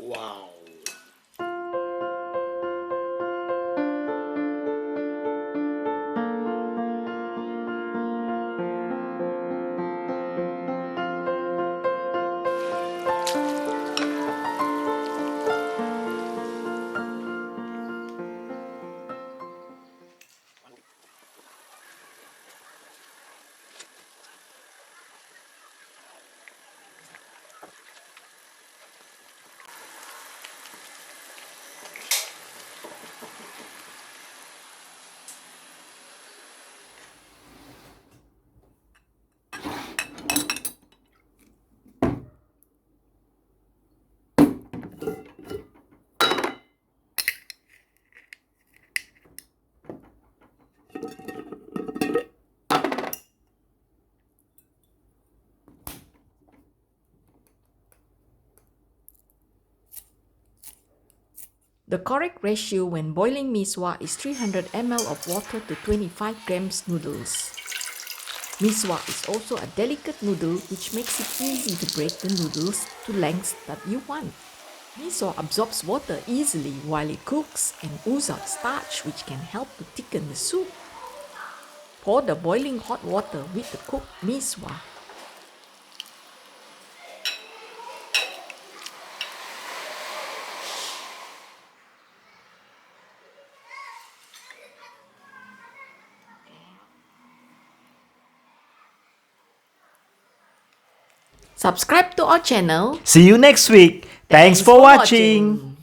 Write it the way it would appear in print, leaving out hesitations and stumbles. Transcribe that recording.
Wow. The correct ratio when boiling mee sua is 300 ml of water to 25 grams noodles. Mee sua is also a delicate noodle which makes it easy to break the noodles to lengths that you want. Mee sua absorbs water easily while it cooks and oozes out starch which can help to thicken the soup. Pour the boiling hot water with the cooked mee sua. Subscribe to our channel. See you next week. Thanks for watching.